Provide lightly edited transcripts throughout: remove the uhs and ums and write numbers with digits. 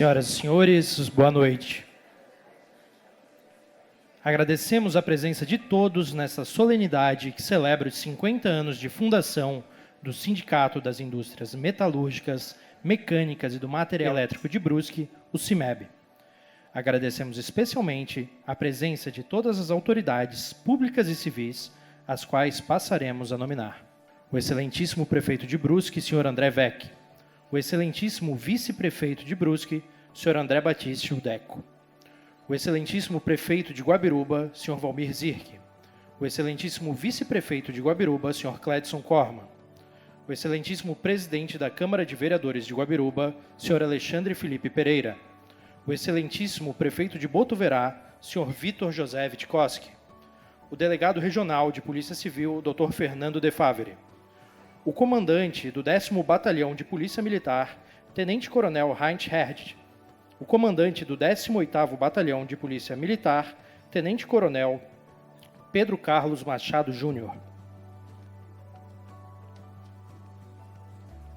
Senhoras e senhores, boa noite. Agradecemos a presença de todos nessa solenidade que celebra os 50 anos de fundação do Sindicato das Indústrias Metalúrgicas, Mecânicas e do Material Elétrico de Brusque, o CIMEB. Agradecemos especialmente a presença de todas as autoridades públicas e civis, as quais passaremos a nominar. O excelentíssimo prefeito de Brusque, senhor André Vec. O excelentíssimo vice-prefeito de Brusque, senhor André Batiste Udeco. O excelentíssimo prefeito de Guabiruba, senhor Valmir Zirk. O excelentíssimo vice-prefeito de Guabiruba, senhor Cledson Corma. O excelentíssimo presidente da Câmara de Vereadores de Guabiruba, senhor Alexandre Felipe Pereira. O excelentíssimo prefeito de Botuverá, senhor Vitor José Witkowski. O delegado regional de Polícia Civil, Dr. Fernando De Favre. O comandante do 10º Batalhão de Polícia Militar, Tenente-Coronel Heinz Herd. O comandante do 18º Batalhão de Polícia Militar, Tenente-Coronel Pedro Carlos Machado Júnior.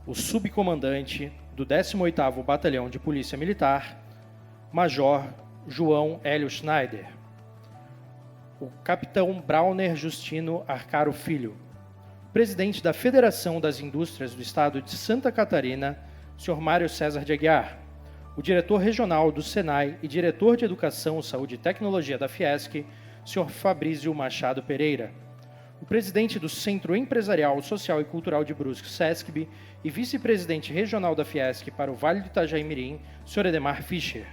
O subcomandante do 18º Batalhão de Polícia Militar, Major João Hélio Schneider. O capitão Brauner Justino Arcaro Filho. Presidente da Federação das Indústrias do Estado de Santa Catarina, senhor Mário César de Aguiar. O diretor regional do SENAI e diretor de Educação, Saúde e Tecnologia da Fiesc, senhor Fabrício Machado Pereira. O presidente do Centro Empresarial, Social e Cultural de Brusque, SESCB, e vice-presidente regional da Fiesc para o Vale do Itajaí-Mirim, senhor Edemar Fischer.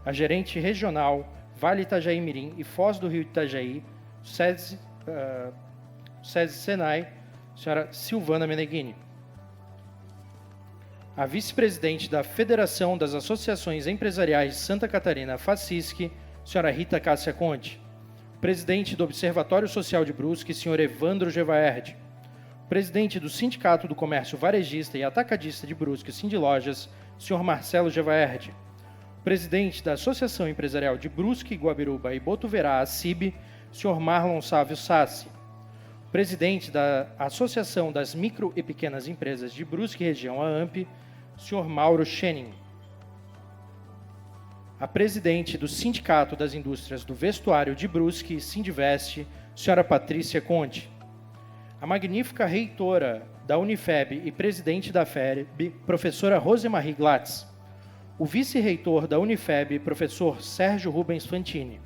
A gerente regional Vale Itajaí-Mirim e Foz do Rio Itajaí, SESI SENAI, senhora Silvana Meneghini. A vice-presidente da Federação das Associações Empresariais de Santa Catarina, FACISC, senhora Rita Cássia Conte. Presidente do Observatório Social de Brusque, senhor Evandro Gevaerd. Presidente do Sindicato do Comércio Varejista e Atacadista de Brusque, Sindilojas, senhor Marcelo Gevaerd. Presidente da Associação Empresarial de Brusque, Guabiruba e Botuverá, ACIB, senhor Marlon Sávio Sassi. Presidente da Associação das Micro e Pequenas Empresas de Brusque Região, AAMP, senhor Mauro Schenning. A presidente do Sindicato das Indústrias do Vestuário de Brusque, Sindiveste, senhora Patrícia Conte. A magnífica reitora da Unifeb e presidente da FERB, professora Rosemarie Glatz. O vice-reitor da Unifeb, professor Sérgio Rubens Fantini.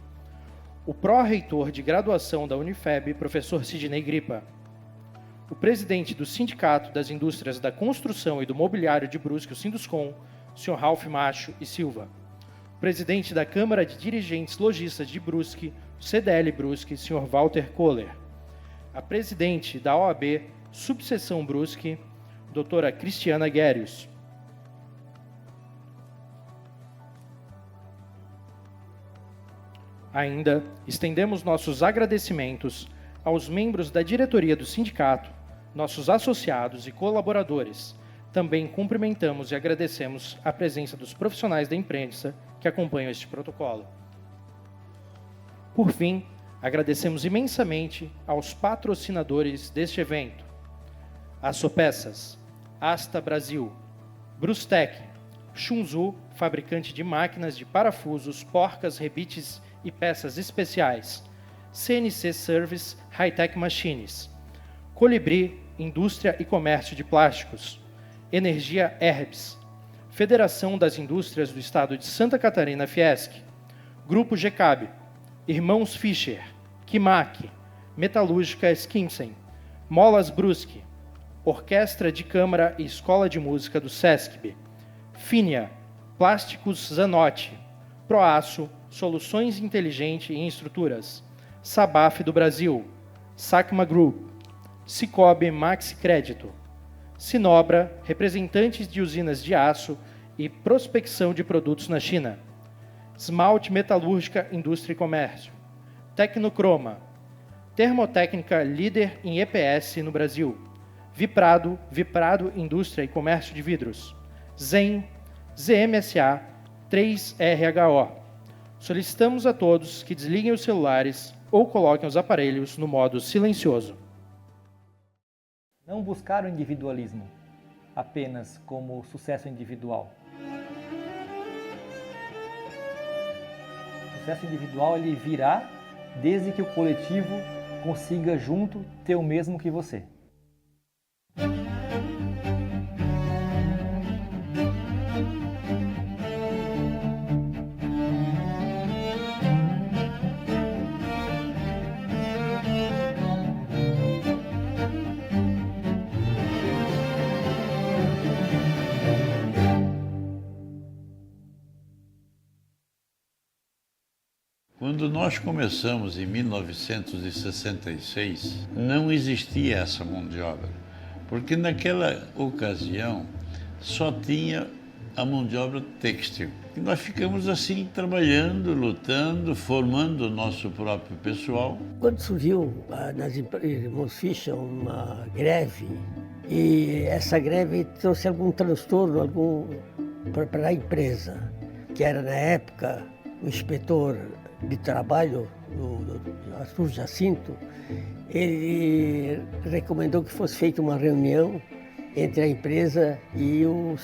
O pró-reitor de graduação da Unifeb, professor Sidney Gripa. O presidente do Sindicato das Indústrias da Construção e do Mobiliário de Brusque, o Sinduscom, senhor Ralph Macho e Silva. O presidente da Câmara de Dirigentes Lojistas de Brusque, o CDL Brusque, senhor Walter Kohler. A presidente da OAB, Subseção Brusque, doutora Cristiana Guérius. Ainda estendemos nossos agradecimentos aos membros da diretoria do sindicato, nossos associados e colaboradores. Também cumprimentamos e agradecemos a presença dos profissionais da imprensa que acompanham este protocolo. Por fim, agradecemos imensamente aos patrocinadores deste evento: Açopeças, Asta Brasil, Brustec, Shunzu, fabricante de máquinas de parafusos, porcas, rebites e peças especiais, CNC Service High-Tech Machines, Colibri, Indústria e Comércio de Plásticos, Energia Herbs, Federação das Indústrias do Estado de Santa Catarina, Fiesc, Grupo GCAB, Irmãos Fischer, Kimak, Metalúrgica Skinsen, Molas Brusque, Orquestra de Câmara e Escola de Música do SESCB, Finia, Plásticos Zanotti, Proaço, Soluções Inteligente em Estruturas, Sabaf do Brasil, Sacma Group, Cicobi Maxi Crédito, Sinobra, representantes de usinas de aço e prospecção de produtos na China, Smalt Metalúrgica Indústria e Comércio, Tecnocroma, Termotécnica líder em EPS no Brasil, Viprado Indústria e Comércio de Vidros, Zen, ZMSA, 3RHO. Solicitamos a todos que desliguem os celulares ou coloquem os aparelhos no modo silencioso. Não buscar o individualismo apenas como sucesso individual. sucesso individual ele virá desde que o coletivo consiga junto ter o mesmo que você. Quando nós começamos em 1966, não existia essa mão de obra, porque naquela ocasião só tinha a mão de obra têxtil. E nós ficamos assim, trabalhando, lutando, formando o nosso próprio pessoal. Quando surgiu nas Irmãos Fischer uma greve, e essa greve trouxe algum transtorno para a empresa, que era na época o inspetor de trabalho do Arthur Jacinto, ele recomendou que fosse feita uma reunião entre a empresa e o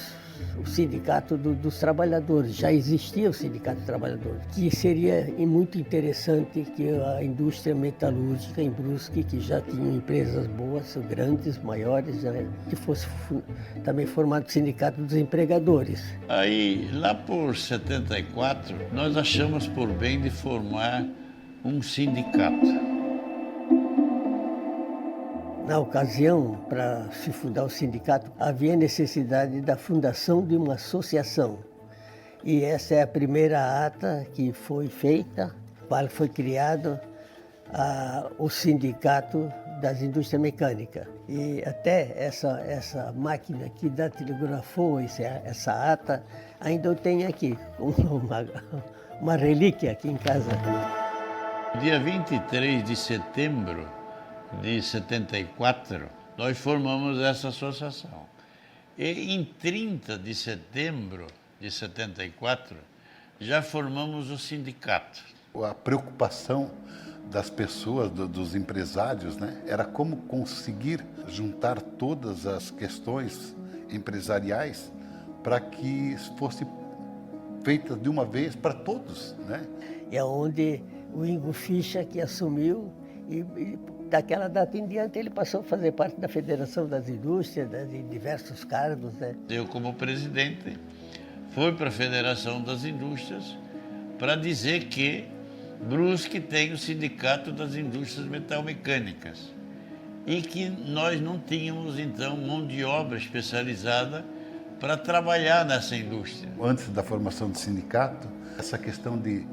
sindicato dos trabalhadores. Já existia o sindicato dos trabalhadores, que seria muito interessante que a indústria metalúrgica em Brusque, que já tinha empresas boas, grandes, maiores, né, que fosse também formado o sindicato dos empregadores. Aí, lá por 74, nós achamos por bem de formar um sindicato. Na ocasião, para se fundar o sindicato, havia necessidade da fundação de uma associação. E essa é a primeira ata que foi feita, qual foi criado o Sindicato das Indústrias Mecânicas. E até essa máquina que datilografou essa ata, ainda eu tenho aqui, uma relíquia aqui em casa. Dia 23 de setembro de 74, nós formamos essa associação. E em 30 de setembro de 74, já formamos o sindicato. A preocupação das pessoas, dos empresários, né, era como conseguir juntar todas as questões empresariais para que fosse feita de uma vez para todos, né? É onde o Ingo Fischer que assumiu e daquela data em diante ele passou a fazer parte da Federação das Indústrias, em diversos cargos, né? Eu, como presidente, fui para a Federação das Indústrias para dizer que Brusque tem o Sindicato das Indústrias Metalmecânicas e que nós não tínhamos, então, mão de obra especializada para trabalhar nessa indústria. Antes da formação do sindicato, essa questão de,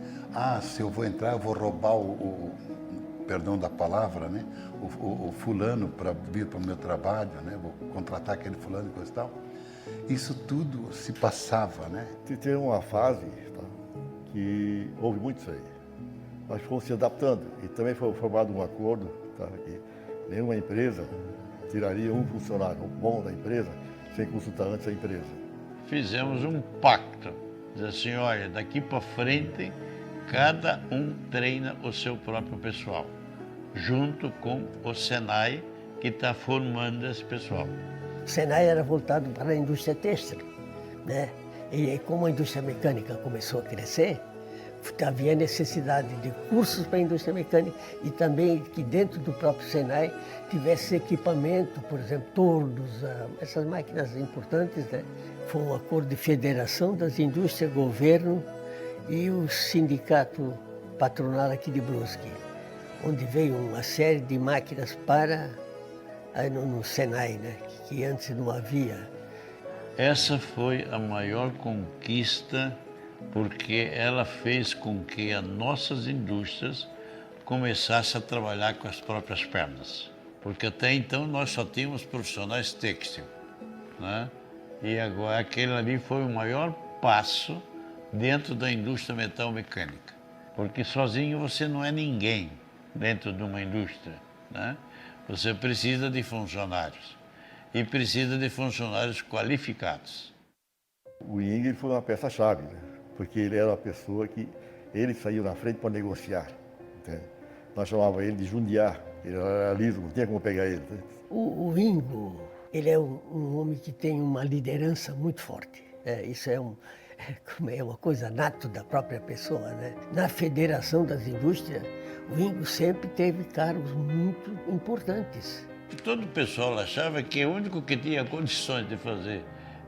se eu vou entrar, eu vou roubar perdão da palavra, né? O fulano para vir para o meu trabalho, né? Vou contratar aquele fulano e coisa e tal. Isso tudo se passava, né? Teve uma fase, tá, que houve muito isso aí. Nós fomos se adaptando e também foi formado um acordo, tá, que nenhuma empresa tiraria um funcionário bom da empresa sem consultar antes a empresa. Fizemos um pacto, diz assim, olha, daqui para frente, cada um treina o seu próprio pessoal, junto com o Senai, que está formando esse pessoal. O Senai era voltado para a indústria têxtil, né? E como a indústria mecânica começou a crescer, havia necessidade de cursos para a indústria mecânica e também que dentro do próprio Senai tivesse equipamento, por exemplo, tornos, essas máquinas importantes, né? Foi um acordo de federação das indústrias, governo e o sindicato patronal aqui de Brusque, onde veio uma série de máquinas para no Senai, né? Que antes não havia. Essa foi a maior conquista, porque ela fez com que as nossas indústrias começassem a trabalhar com as próprias pernas. Porque até então nós só tínhamos profissionais têxtil, né? E agora aquele ali foi o maior passo dentro da indústria metalmecânica. Porque sozinho você não é ninguém dentro de uma indústria, né? Você precisa de funcionários e precisa de funcionários qualificados. O Ing foi uma peça-chave, né? Porque ele era uma pessoa que ele saiu na frente para negociar, entende? Nós chamávamos ele de jundiar, ele era liso, não tinha como pegar ele. Né? O Ingo, ele é um homem que tem uma liderança muito forte. Isso como é uma coisa nata da própria pessoa, né? Na Federação das Indústrias, o Ingo sempre teve cargos muito importantes. Todo o pessoal achava que o único que tinha condições de fazer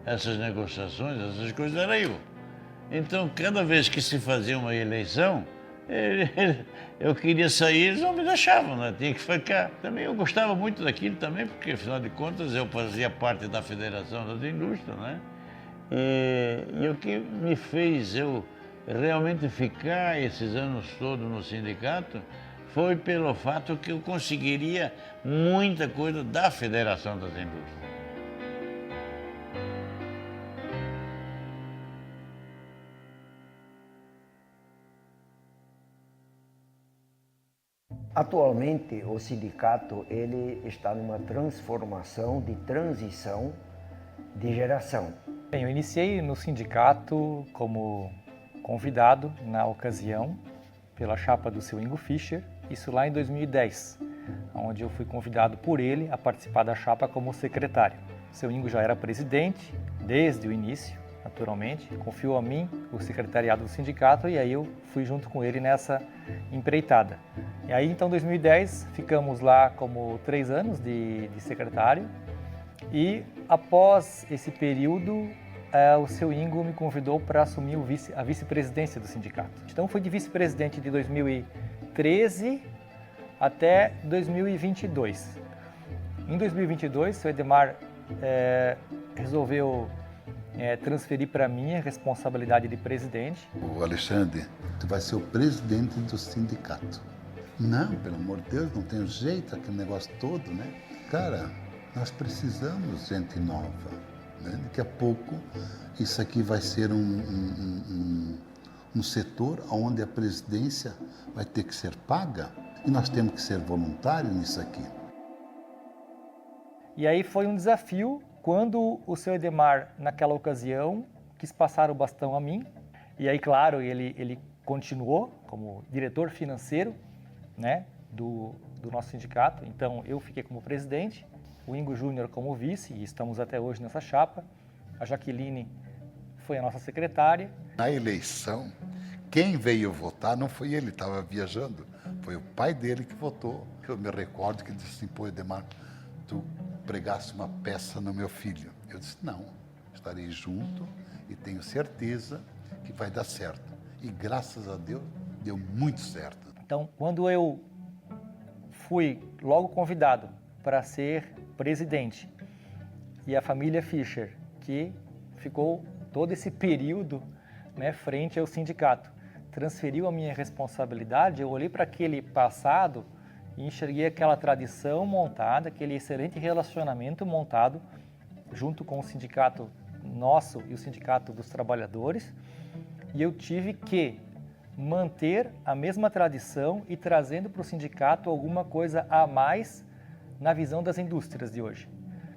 essas negociações, essas coisas, era eu. Então, cada vez que se fazia uma eleição, eu queria sair, eles não me deixavam, né? Tinha que ficar. Também eu gostava muito daquilo também, porque, afinal de contas, eu fazia parte da Federação das Indústrias, né? E o que me fez eu realmente ficar esses anos todos no sindicato foi pelo fato que eu conseguiria muita coisa da Federação das Indústrias. Atualmente, o sindicato ele está numa transformação de transição de geração. Bem, eu iniciei no sindicato como convidado na ocasião pela chapa do seu Ingo Fischer, isso lá em 2010, onde eu fui convidado por ele a participar da chapa como secretário. O seu Ingo já era presidente desde o início, naturalmente, confiou a mim o secretariado do sindicato e aí eu fui junto com ele nessa empreitada. E aí então em 2010 ficamos lá como 3 anos de secretário e após esse período o seu Ingo me convidou para assumir a vice-presidência do sindicato. Então fui de vice-presidente de 2013 até 2022. Em 2022 o seu Edmar resolveu transferir para mim a responsabilidade de presidente. O Alexandre, tu vai ser o presidente do sindicato. Não, pelo amor de Deus, não tem jeito, aquele negócio todo, né? Cara, nós precisamos de gente nova, né? Daqui a pouco isso aqui vai ser um setor onde a presidência vai ter que ser paga e nós temos que ser voluntários nisso aqui. E aí foi um desafio quando o seu Edmar, naquela ocasião, quis passar o bastão a mim. E aí, claro, ele continuou como diretor financeiro, né, do nosso sindicato. Então, eu fiquei como presidente, o Ingo Júnior como vice, e estamos até hoje nessa chapa. A Jaqueline foi a nossa secretária. Na eleição, quem veio votar não foi ele, estava viajando. Foi o pai dele que votou. Eu me recordo que ele disse assim, pô, Edmar, tu pregasse uma peça no meu filho. Eu disse, não, estarei junto e tenho certeza que vai dar certo. E graças a Deus, deu muito certo. Então, quando eu fui logo convidado para ser presidente, e a família Fischer, que ficou todo esse período, né, frente ao sindicato, transferiu a minha responsabilidade, eu olhei para aquele passado e enxerguei aquela tradição montada, aquele excelente relacionamento montado junto com o sindicato nosso e o sindicato dos trabalhadores, e eu tive que manter a mesma tradição e trazendo para o sindicato alguma coisa a mais na visão das indústrias de hoje.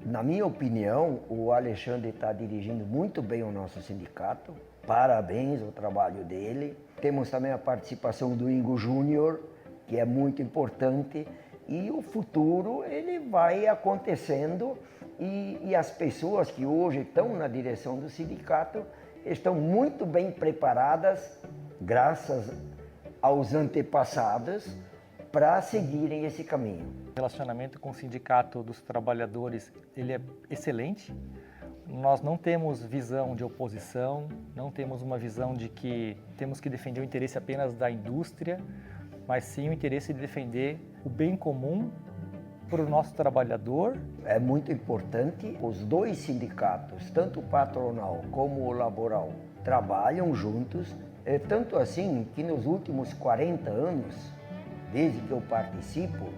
Na minha opinião, o Alexandre está dirigindo muito bem o nosso sindicato. Parabéns ao trabalho dele. Temos também a participação do Ingo Júnior, que é muito importante. E o futuro ele vai acontecendo e as pessoas que hoje estão na direção do sindicato estão muito bem preparadas, graças aos antepassados, para seguirem esse caminho. O relacionamento com o sindicato dos trabalhadores ele é excelente. Nós não temos visão de oposição, não temos uma visão de que temos que defender o interesse apenas da indústria, mas sim o interesse de defender o bem comum para o nosso trabalhador. É muito importante, os dois sindicatos, tanto o patronal como o laboral, trabalham juntos, tanto assim que nos últimos 40 anos, desde que eu participo,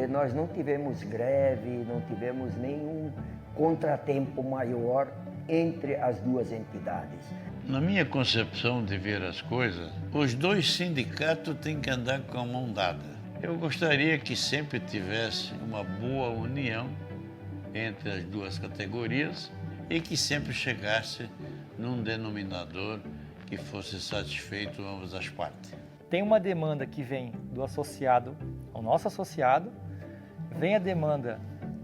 nós não tivemos greve, não tivemos nenhum contratempo maior entre as duas entidades. Na minha concepção de ver as coisas, os dois sindicatos têm que andar com a mão dada. Eu gostaria que sempre tivesse uma boa união entre as duas categorias e que sempre chegasse num denominador que fosse satisfeito ambas as partes. Tem uma demanda que vem do associado ao nosso associado, vem a demanda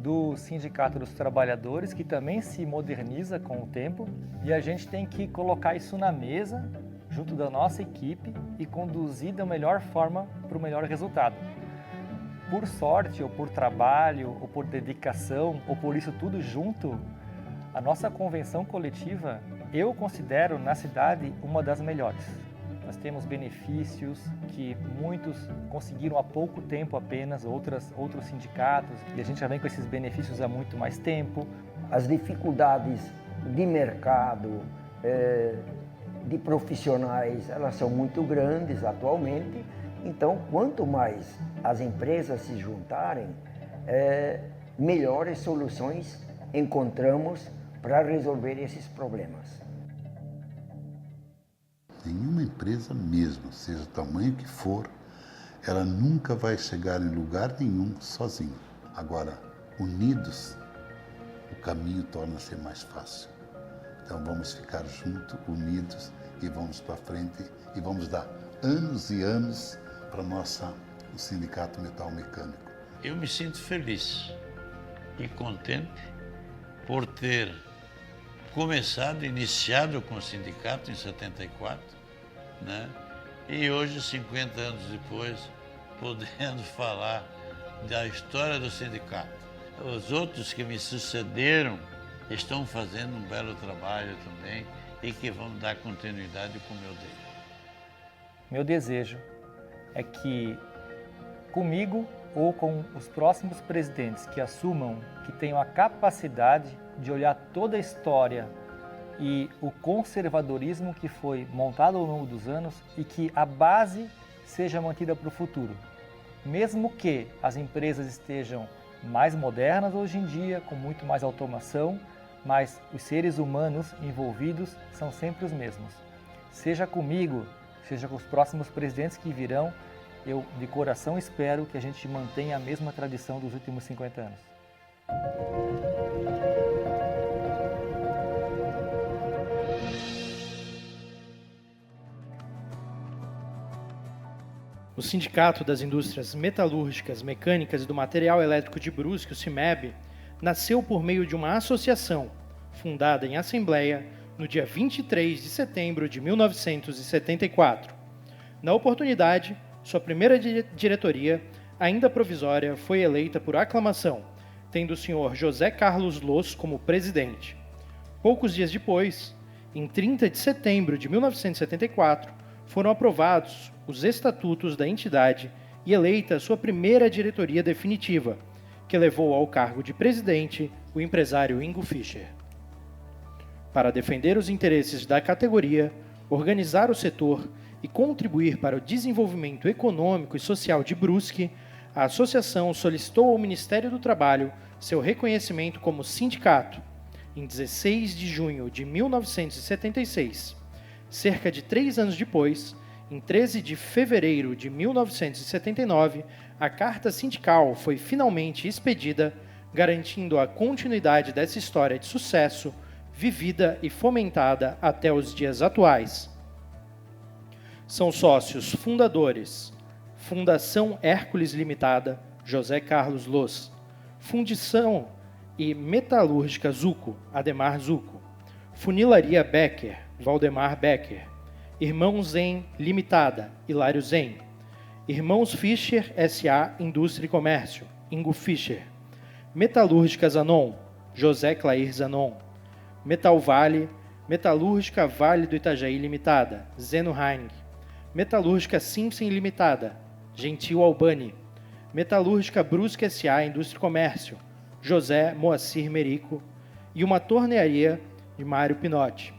do Sindicato dos Trabalhadores, que também se moderniza com o tempo, e a gente tem que colocar isso na mesa, junto da nossa equipe, e conduzir da melhor forma para o melhor resultado. Por sorte, ou por trabalho, ou por dedicação, ou por isso tudo junto, a nossa convenção coletiva, eu considero na cidade uma das melhores. Nós temos benefícios que muitos conseguiram há pouco tempo apenas, outros sindicatos, e a gente já vem com esses benefícios há muito mais tempo. As dificuldades de mercado, de profissionais, elas são muito grandes atualmente. Então, quanto mais as empresas se juntarem, melhores soluções encontramos para resolver esses problemas. Nenhuma empresa mesmo, seja o tamanho que for, ela nunca vai chegar em lugar nenhum sozinha. Agora, unidos, o caminho torna-se mais fácil. Então vamos ficar juntos, unidos, e vamos para frente e vamos dar anos e anos para o Sindicato Metal Mecânico. Eu me sinto feliz e contente por ter iniciado com o sindicato em 74, né? E hoje, 50 anos depois, podendo falar da história do sindicato. Os outros que me sucederam estão fazendo um belo trabalho também e que vão dar continuidade com o meu desejo. Meu desejo é que comigo ou com os próximos presidentes que assumam, que tenham a capacidade de olhar toda a história e o conservadorismo que foi montado ao longo dos anos e que a base seja mantida para o futuro. Mesmo que as empresas estejam mais modernas hoje em dia, com muito mais automação, mas os seres humanos envolvidos são sempre os mesmos. Seja comigo, seja com os próximos presidentes que virão, eu de coração espero que a gente mantenha a mesma tradição dos últimos 50 anos. O Sindicato das Indústrias Metalúrgicas, Mecânicas e do Material Elétrico de Brusque, o CIMEB, nasceu por meio de uma associação, fundada em Assembleia no dia 23 de setembro de 1974. Na oportunidade, sua primeira diretoria, ainda provisória, foi eleita por aclamação, tendo o senhor José Carlos Loss como presidente. Poucos dias depois, em 30 de setembro de 1974, foram aprovados os estatutos da entidade e eleita sua primeira diretoria definitiva, que levou ao cargo de presidente o empresário Ingo Fischer. Para defender os interesses da categoria, organizar o setor e contribuir para o desenvolvimento econômico e social de Brusque, a associação solicitou ao Ministério do Trabalho seu reconhecimento como sindicato, em 16 de junho de 1976. Cerca de 3 anos depois, em 13 de fevereiro de 1979, a carta sindical foi finalmente expedida, garantindo a continuidade dessa história de sucesso, vivida e fomentada até os dias atuais. São sócios fundadores: Fundação Hércules Limitada, José Carlos Loss; Fundição e Metalúrgica Zuco, Ademar Zuco; Funilaria Becker, Valdemar Becker; Irmãos Zen Limitada, Hilário Zen; Irmãos Fischer S.A. Indústria e Comércio, Ingo Fischer; Metalúrgica Zanon, José Clair Zanon; Metal Vale, Metalúrgica Vale do Itajaí Limitada, Zeno Heinck; Metalúrgica Simpson Limitada, Gentil Albani; Metalúrgica Brusque S.A. Indústria e Comércio, José Moacir Merico; e uma tornearia de Mário Pinotti.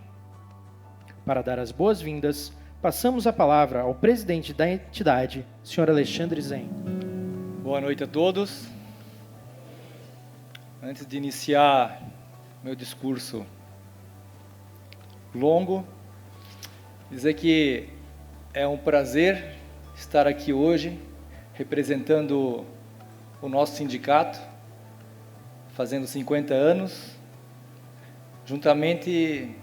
Para dar as boas-vindas, passamos a palavra ao presidente da entidade, Sr. Alexandre Zen. Boa noite a todos. Antes de iniciar meu discurso longo, dizer que é um prazer estar aqui hoje representando o nosso sindicato, fazendo 50 anos, juntamente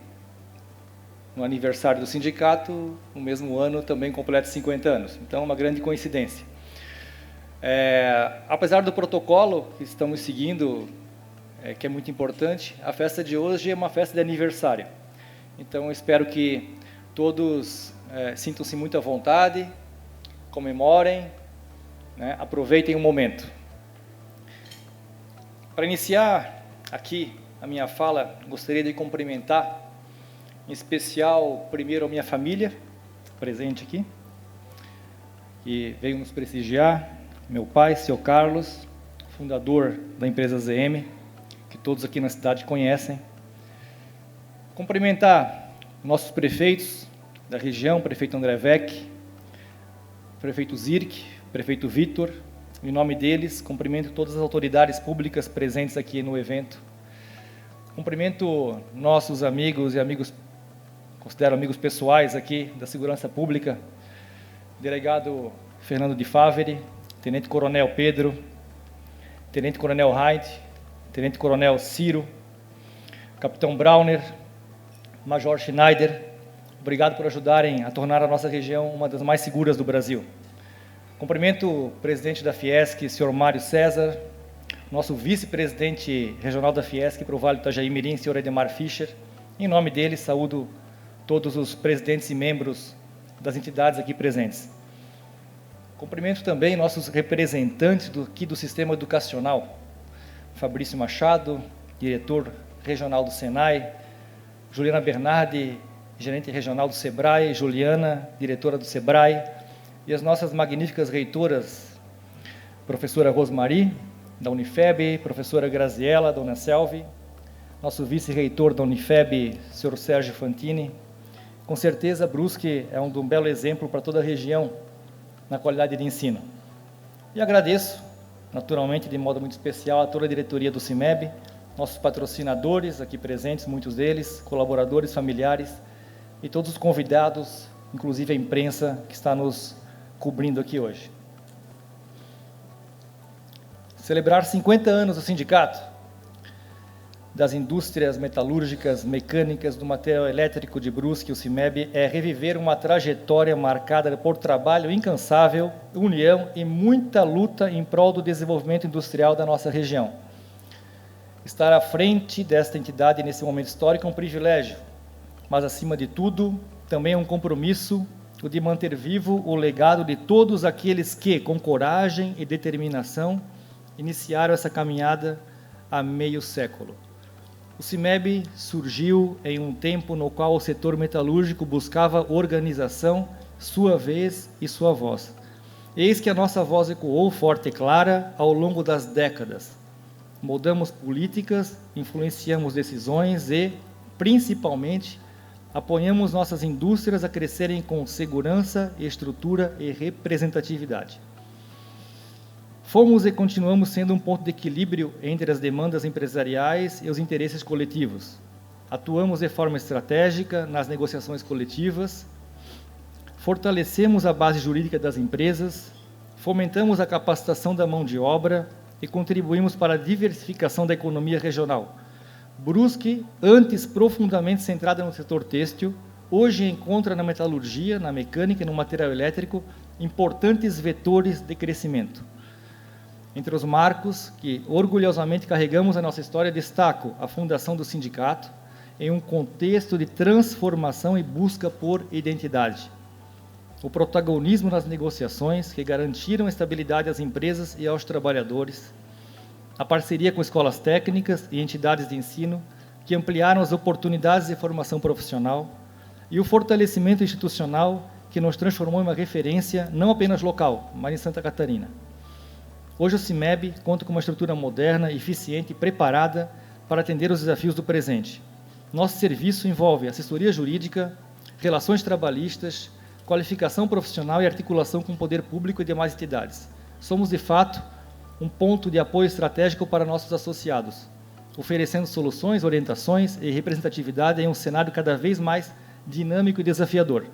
no aniversário do sindicato, no mesmo ano também completa 50 anos. Então, é uma grande coincidência. Apesar do protocolo que estamos seguindo, que é muito importante, a festa de hoje é uma festa de aniversário. Então, eu espero que todos sintam-se muito à vontade, comemorem, né, aproveitem o momento. Para iniciar aqui a minha fala, gostaria de cumprimentar, em especial, primeiro a minha família, presente aqui, que veio nos prestigiar, meu pai, seu Carlos, fundador da empresa ZM, que todos aqui na cidade conhecem. Cumprimentar nossos prefeitos da região, prefeito André Vec, prefeito Zirk, prefeito Vitor. Em nome deles, cumprimento todas as autoridades públicas presentes aqui no evento. Cumprimento nossos amigos e amigos, considero amigos pessoais aqui da Segurança Pública, delegado Fernando de Favre, Tenente Coronel Pedro, Tenente Coronel Hyde, Tenente Coronel Ciro, Capitão Brauner, Major Schneider, obrigado por ajudarem a tornar a nossa região uma das mais seguras do Brasil. Cumprimento o presidente da Fiesc, senhor Mário César, nosso vice-presidente regional da Fiesc para o Vale do Itajaí-Mirim, senhor Edemar Fischer. Em nome dele, saúdo todos os presidentes e membros das entidades aqui presentes. Cumprimento também nossos representantes aqui do sistema educacional, Fabrício Machado, diretor regional do Senai, Juliana Bernardi, gerente regional do Sebrae, Juliana, diretora do Sebrae, e as nossas magníficas reitoras, professora Rosmari, da Unifeb, professora Graziella, da Unaselv, nosso vice-reitor da Unifeb, senhor Sérgio Fantini. Com certeza, Brusque é um belo exemplo para toda a região na qualidade de ensino. E agradeço, naturalmente, de modo muito especial, a toda a diretoria do CIMEB, nossos patrocinadores aqui presentes, muitos deles, colaboradores, familiares, e todos os convidados, inclusive a imprensa que está nos cobrindo aqui hoje. Celebrar 50 anos do Sindicato das Indústrias Metalúrgicas, Mecânicas, do Material Elétrico de Brusque, o CIMEB, é reviver uma trajetória marcada por trabalho incansável, união e muita luta em prol do desenvolvimento industrial da nossa região. Estar à frente desta entidade nesse momento histórico é um privilégio, mas, acima de tudo, também é um compromisso o de manter vivo o legado de todos aqueles que, com coragem e determinação, iniciaram essa caminhada há meio século. O CIMEB surgiu em um tempo no qual o setor metalúrgico buscava organização, sua vez e sua voz. Eis que a nossa voz ecoou forte e clara ao longo das décadas. Moldamos políticas, influenciamos decisões e, principalmente, apoiamos nossas indústrias a crescerem com segurança, estrutura e representatividade. Fomos e continuamos sendo um ponto de equilíbrio entre as demandas empresariais e os interesses coletivos. Atuamos de forma estratégica nas negociações coletivas, fortalecemos a base jurídica das empresas, fomentamos a capacitação da mão de obra e contribuímos para a diversificação da economia regional. Brusque, antes profundamente centrada no setor têxtil, hoje encontra na metalurgia, na mecânica e no material elétrico importantes vetores de crescimento. Entre os marcos que orgulhosamente carregamos na nossa história, destaco a fundação do sindicato em um contexto de transformação e busca por identidade. O protagonismo nas negociações que garantiram a estabilidade às empresas e aos trabalhadores, a parceria com escolas técnicas e entidades de ensino que ampliaram as oportunidades de formação profissional e o fortalecimento institucional que nos transformou em uma referência não apenas local, mas em Santa Catarina. Hoje o CIMEB conta com uma estrutura moderna, eficiente e preparada para atender os desafios do presente. Nosso serviço envolve assessoria jurídica, relações trabalhistas, qualificação profissional e articulação com o poder público e demais entidades. Somos, de fato, um ponto de apoio estratégico para nossos associados, oferecendo soluções, orientações e representatividade em um cenário cada vez mais dinâmico e desafiador.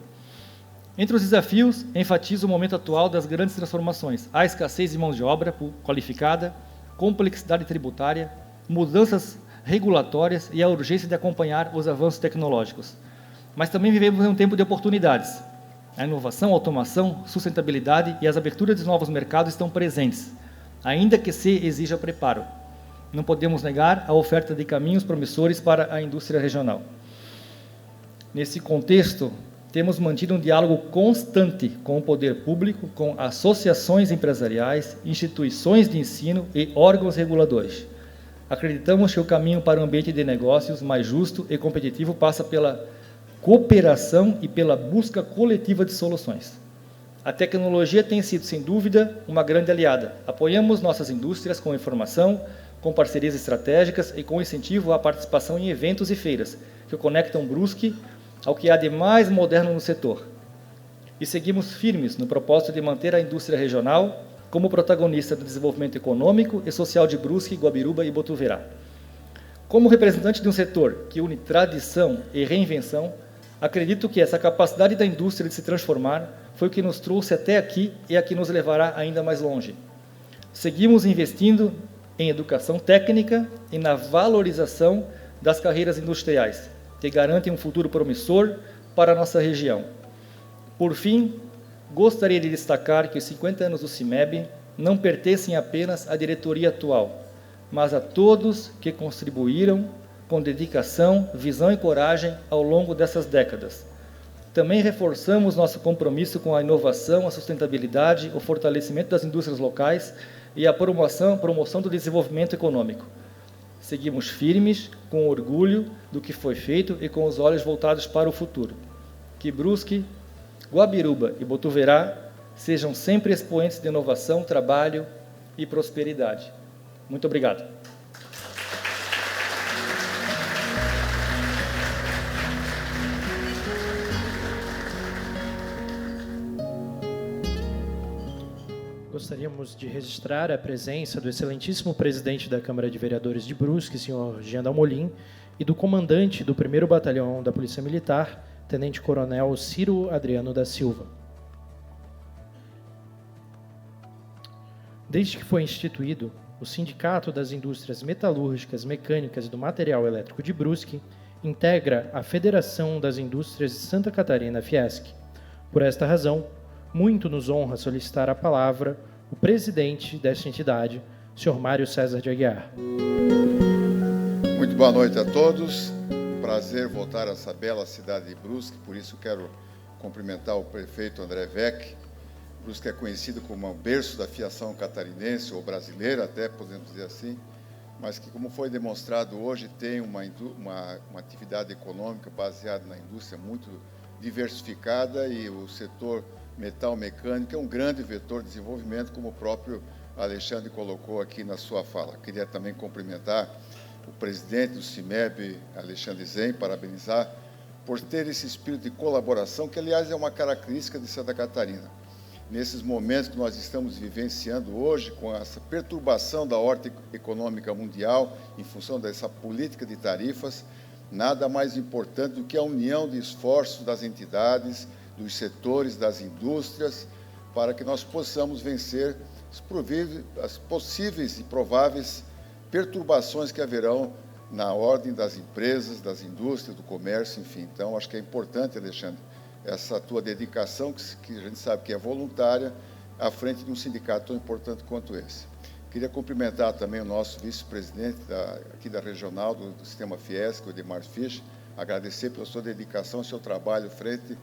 Entre os desafios, enfatizo o momento atual das grandes transformações, a escassez de mão de obra qualificada, complexidade tributária, mudanças regulatórias e a urgência de acompanhar os avanços tecnológicos. Mas também vivemos em um tempo de oportunidades. A inovação, a automação, sustentabilidade e as aberturas de novos mercados estão presentes, ainda que se exija preparo. Não podemos negar a oferta de caminhos promissores para a indústria regional. Nesse contexto, temos mantido um diálogo constante com o poder público, com associações empresariais, instituições de ensino e órgãos reguladores. Acreditamos que o caminho para um ambiente de negócios mais justo e competitivo passa pela cooperação e pela busca coletiva de soluções. A tecnologia tem sido, sem dúvida, uma grande aliada. Apoiamos nossas indústrias com informação, com parcerias estratégicas e com incentivo à participação em eventos e feiras, que conectam Brusque ao que há de mais moderno no setor. E seguimos firmes no propósito de manter a indústria regional como protagonista do desenvolvimento econômico e social de Brusque, Guabiruba e Botuverá. Como representante de um setor que une tradição e reinvenção, acredito que essa capacidade da indústria de se transformar foi o que nos trouxe até aqui e a que nos levará ainda mais longe. Seguimos investindo em educação técnica e na valorização das carreiras industriais, que garantem um futuro promissor para a nossa região. Por fim, gostaria de destacar que os 50 anos do CIMEB não pertencem apenas à diretoria atual, mas a todos que contribuíram com dedicação, visão e coragem ao longo dessas décadas. Também reforçamos nosso compromisso com a inovação, a sustentabilidade, o fortalecimento das indústrias locais e a promoção do desenvolvimento econômico. Seguimos firmes, com orgulho do que foi feito e com os olhos voltados para o futuro. Que Brusque, Guabiruba e Botuverá sejam sempre expoentes de inovação, trabalho e prosperidade. Muito obrigado. Gostaríamos de registrar a presença do excelentíssimo presidente da Câmara de Vereadores de Brusque, senhor Jean Dalmolin, e do comandante do 1º Batalhão da Polícia Militar, tenente-coronel Ciro Adriano da Silva. Desde que foi instituído, o Sindicato das Indústrias Metalúrgicas, Mecânicas e do Material Elétrico de Brusque integra a Federação das Indústrias de Santa Catarina, Fiesc. Por esta razão, muito nos honra solicitar a palavra o presidente desta entidade, senhor Mário César de Aguiar. Muito boa noite a todos. Prazer voltar a essa bela cidade de Brusque, por isso quero cumprimentar o prefeito André Weck. Brusque é conhecido como o berço da fiação catarinense, ou brasileira até, podemos dizer assim, mas que, como foi demonstrado hoje, tem uma atividade econômica baseada na indústria muito diversificada e o setor metal mecânico é um grande vetor de desenvolvimento, como o próprio Alexandre colocou aqui na sua fala. Queria também cumprimentar o presidente do CIMEB, Alexandre Zen, parabenizar por ter esse espírito de colaboração, que, aliás, é uma característica de Santa Catarina. Nesses momentos que nós estamos vivenciando hoje, com essa perturbação da ordem econômica mundial, em função dessa política de tarifas, nada mais importante do que a união de esforços das entidades, dos setores, das indústrias, para que nós possamos vencer as possíveis e prováveis perturbações que haverão na ordem das empresas, das indústrias, do comércio, enfim. Então, acho que é importante, Alexandre, essa tua dedicação, que a gente sabe que é voluntária, à frente de um sindicato tão importante quanto esse. Queria cumprimentar também o nosso vice-presidente aqui da regional, do Sistema Fiesc, o Edmar Fisch, agradecer pela sua dedicação e seu trabalho frente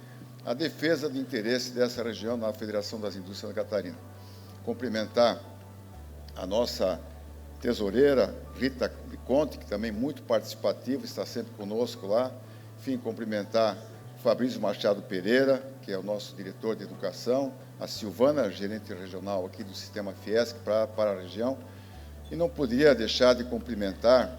à defesa do interesse dessa região na Federação das Indústrias da Catarina. Cumprimentar a nossa tesoureira, Rita Conte, que também é muito participativa, está sempre conosco lá. Enfim, cumprimentar Fabrício Machado Pereira, que é o nosso diretor de educação, a Silvana, gerente regional aqui do Sistema Fiesc para a região, e não podia deixar de cumprimentar,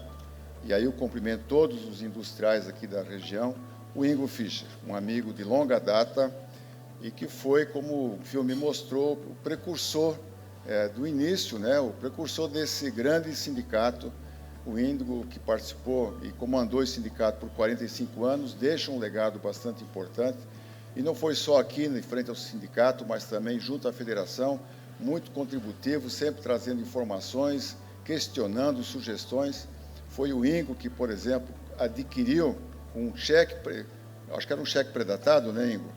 e aí eu cumprimento todos os industriais aqui da região, o Ingo Fischer, um amigo de longa data e que foi, como o filme mostrou, o precursor do início, né, o precursor desse grande sindicato. O Ingo, que participou e comandou esse sindicato por 45 anos, deixa um legado bastante importante. E não foi só aqui, em frente ao sindicato, mas também junto à federação, muito contributivo, sempre trazendo informações, questionando sugestões. Foi o Ingo que, por exemplo, adquiriu um cheque, acho que era um cheque predatado, né, Ingo?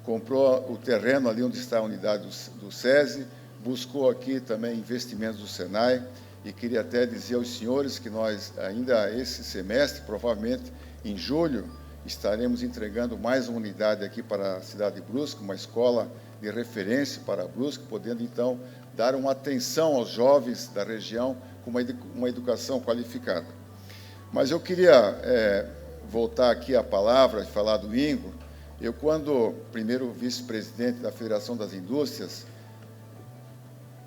comprou o terreno ali onde está a unidade do SESI, buscou aqui também investimentos do SENAI, e queria até dizer aos senhores que nós, ainda esse semestre, provavelmente em julho, estaremos entregando mais uma unidade aqui para a cidade de Brusque, uma escola de referência para Brusque, podendo, então, dar uma atenção aos jovens da região com uma educação qualificada. Mas eu queria voltar aqui a palavra e falar do INGO. Eu, quando primeiro vice-presidente da Federação das Indústrias,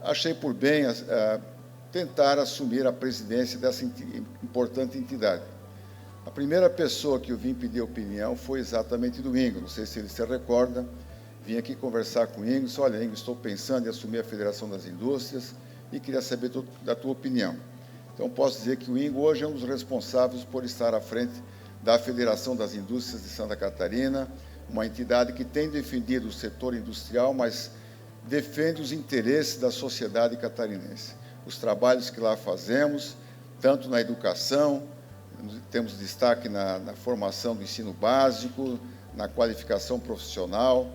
achei por bem tentar assumir a presidência dessa importante entidade. A primeira pessoa que eu vim pedir opinião foi exatamente do INGO, não sei se ele se recorda. Vim aqui conversar com o INGO, disse: olha, INGO, estou pensando em assumir a Federação das Indústrias e queria saber da tua opinião. Então, posso dizer que o INGO hoje é um dos responsáveis por estar à frente da Federação das Indústrias de Santa Catarina, uma entidade que tem defendido o setor industrial, mas defende os interesses da sociedade catarinense. Os trabalhos que lá fazemos, tanto na educação, temos destaque na formação do ensino básico, na qualificação profissional,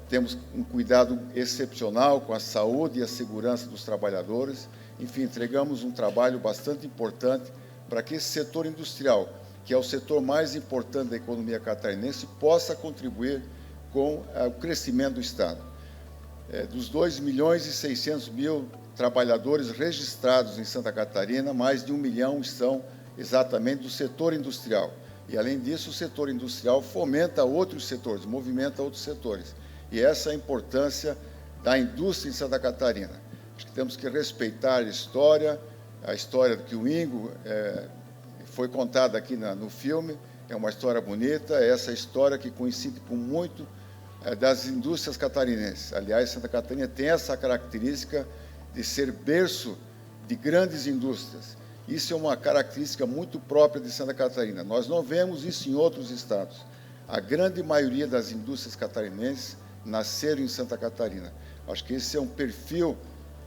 temos um cuidado excepcional com a saúde e a segurança dos trabalhadores. Enfim, entregamos um trabalho bastante importante para que esse setor industrial, que é o setor mais importante da economia catarinense, possa contribuir com o crescimento do Estado. Dos 2.600.000 trabalhadores registrados em Santa Catarina, mais de 1 milhão estão exatamente do setor industrial. E, além disso, o setor industrial fomenta outros setores, movimenta outros setores. E essa é a importância da indústria em Santa Catarina. Acho que temos que respeitar a história que o INGO foi contada aqui no filme, é uma história bonita, é essa história que coincide com muito das indústrias catarinenses. Aliás, Santa Catarina tem essa característica de ser berço de grandes indústrias. Isso é uma característica muito própria de Santa Catarina. Nós não vemos isso em outros estados. A grande maioria das indústrias catarinenses nasceram em Santa Catarina. Acho que esse é um perfil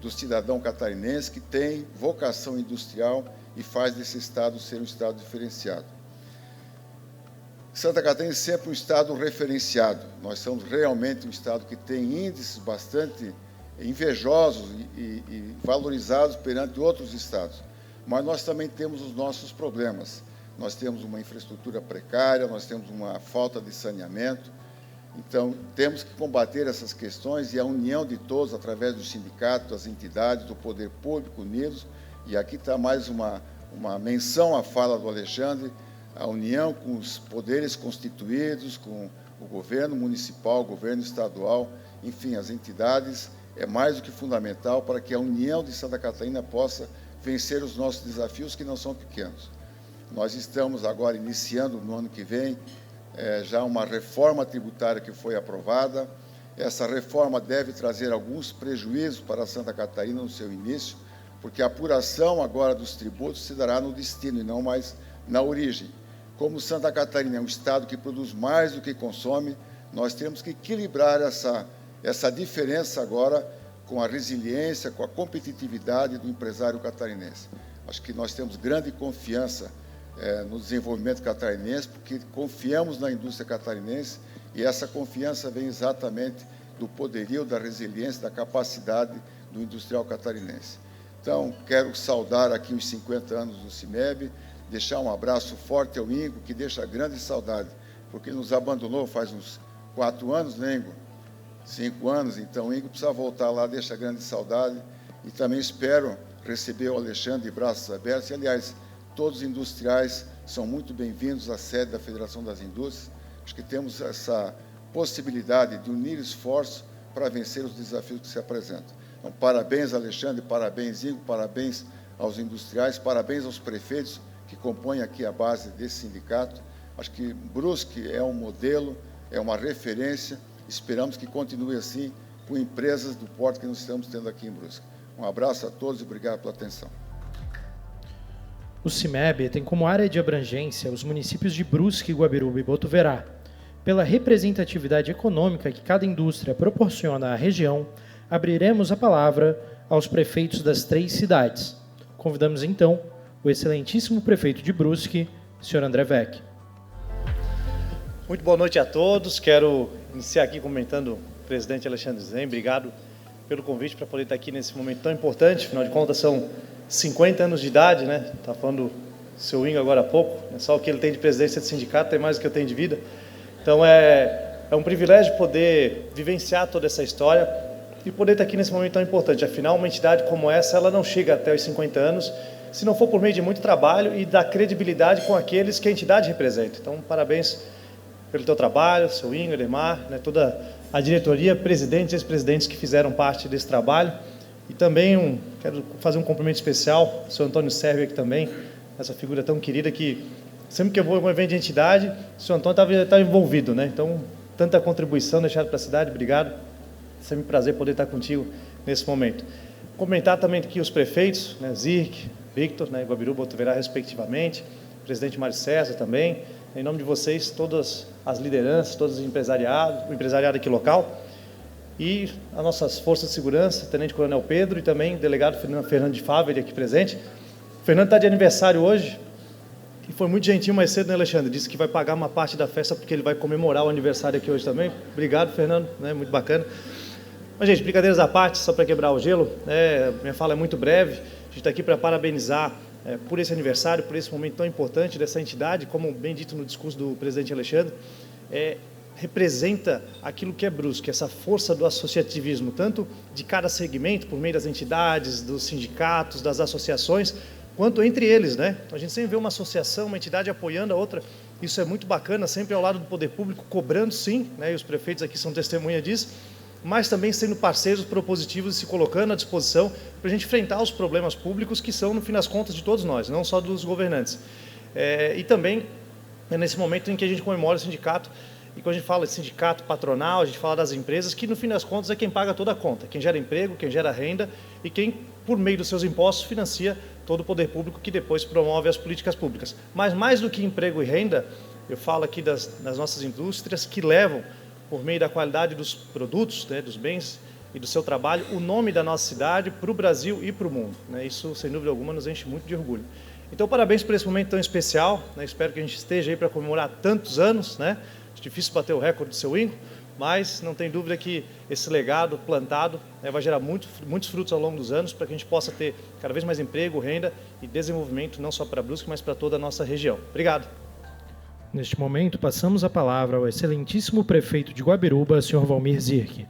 do cidadão catarinense que tem vocação industrial e faz desse estado ser um estado diferenciado. Santa Catarina é sempre um estado referenciado. Nós somos realmente um estado que tem índices bastante invejosos e valorizados perante outros estados. Mas nós também temos os nossos problemas. Nós temos uma infraestrutura precária, nós temos uma falta de saneamento. Então, temos que combater essas questões, e a união de todos, através do sindicato, das entidades, do poder público unidos, e aqui está mais uma menção à fala do Alexandre, a união com os poderes constituídos, com o governo municipal, o governo estadual, enfim, as entidades, é mais do que fundamental para que a união de Santa Catarina possa vencer os nossos desafios, que não são pequenos. Nós estamos agora iniciando, no ano que vem, já uma reforma tributária que foi aprovada. Essa reforma deve trazer alguns prejuízos para Santa Catarina no seu início, porque a apuração agora dos tributos se dará no destino e não mais na origem. Como Santa Catarina é um estado que produz mais do que consome, nós temos que equilibrar essa diferença agora com a resiliência, com a competitividade do empresário catarinense. Acho que nós temos grande confiança no desenvolvimento catarinense, porque confiamos na indústria catarinense, e essa confiança vem exatamente do poderio, da resiliência, da capacidade do industrial catarinense. Então, quero saudar aqui os 50 anos do CIMEB, deixar um abraço forte ao INGO, que deixa grande saudade, porque nos abandonou faz uns 4 anos, né, INGO? 5 anos, então o INGO precisa voltar lá, deixa grande saudade, e também espero receber o Alexandre de braços abertos. E, aliás, todos os industriais são muito bem-vindos à sede da Federação das Indústrias. Acho que temos essa possibilidade de unir esforços para vencer os desafios que se apresentam. Então, parabéns, Alexandre, parabéns, INGO, parabéns aos industriais, parabéns aos prefeitos que compõem aqui a base desse sindicato. Acho que Brusque é um modelo, é uma referência. Esperamos que continue assim, com empresas do porte que nós estamos tendo aqui em Brusque. Um abraço a todos e obrigado pela atenção. O CIMEB tem como área de abrangência os municípios de Brusque, Guabiruba e Botuverá. Pela representatividade econômica que cada indústria proporciona à região, abriremos a palavra aos prefeitos das 3 cidades. Convidamos, então, o excelentíssimo prefeito de Brusque, senhor André Vec. Muito boa noite a todos. Quero iniciar aqui comentando o presidente Alexandre Zen. Obrigado pelo convite para poder estar aqui nesse momento tão importante. Afinal de contas, são 50 anos de idade, né? Está falando do seu Ingo agora há pouco. É só o que ele tem de presidência de sindicato, tem mais do que eu tenho de vida. Então, é um privilégio poder vivenciar toda essa história e poder estar aqui nesse momento tão importante. Afinal, uma entidade como essa, ela não chega até os 50 anos se não for por meio de muito trabalho e da credibilidade com aqueles que a entidade representa. Então, parabéns pelo teu trabalho, seu Ingo, Edemar, né, toda a diretoria, presidentes e ex-presidentes que fizeram parte desse trabalho. E também quero fazer um cumprimento especial ao seu Antônio Sérvio aqui também, essa figura tão querida que sempre que eu vou em um evento de entidade, o seu Antônio estava envolvido, né? Então, tanta contribuição deixada para a cidade, obrigado. É sempre um prazer poder estar contigo nesse momento. Comentar também aqui os prefeitos, né, Zirk, Victor, né, Guabiruba, Botuverá, respectivamente, o presidente Mário César também, em nome de vocês, todas as lideranças, todos os empresariados, o empresariado aqui local, e as nossas forças de segurança, Tenente Coronel Pedro e também o delegado Fernando de Fáveri aqui presente. O Fernando está de aniversário hoje, e foi muito gentil mais cedo, né, Alexandre? Disse que vai pagar uma parte da festa porque ele vai comemorar o aniversário aqui hoje também. Obrigado, Fernando, né, muito bacana. Mas, gente, brincadeiras à parte, só para quebrar o gelo, minha fala é muito breve. A gente está aqui para parabenizar por esse aniversário, por esse momento tão importante dessa entidade, como bem dito no discurso do presidente Alexandre, representa aquilo que é Brusque, essa força do associativismo, tanto de cada segmento, por meio das entidades, dos sindicatos, das associações, quanto entre eles, né? Então, a gente sempre vê uma associação, uma entidade apoiando a outra, isso é muito bacana, sempre ao lado do poder público, cobrando sim, né? E os prefeitos aqui são testemunha disso, mas também sendo parceiros propositivos e se colocando à disposição para a gente enfrentar os problemas públicos que são, no fim das contas, de todos nós, não só dos governantes. E também é nesse momento em que a gente comemora o sindicato, e quando a gente fala de sindicato patronal, a gente fala das empresas, que no fim das contas é quem paga toda a conta, quem gera emprego, quem gera renda e quem, por meio dos seus impostos, financia todo o poder público que depois promove as políticas públicas. Mas mais do que emprego e renda, eu falo aqui das nossas indústrias que levam, por meio da qualidade dos produtos, né, dos bens e do seu trabalho, o nome da nossa cidade para o Brasil e para o mundo, né? Isso, sem dúvida alguma, nos enche muito de orgulho. Então, parabéns por esse momento tão especial, né? Espero que a gente esteja aí para comemorar tantos anos, né? É difícil bater o recorde do seu Ingo, mas não tem dúvida que esse legado plantado, né, vai gerar muitos frutos ao longo dos anos para que a gente possa ter cada vez mais emprego, renda e desenvolvimento, não só para Brusque, mas para toda a nossa região. Obrigado. Neste momento, passamos a palavra ao excelentíssimo prefeito de Guabiruba, senhor Valmir Zirk.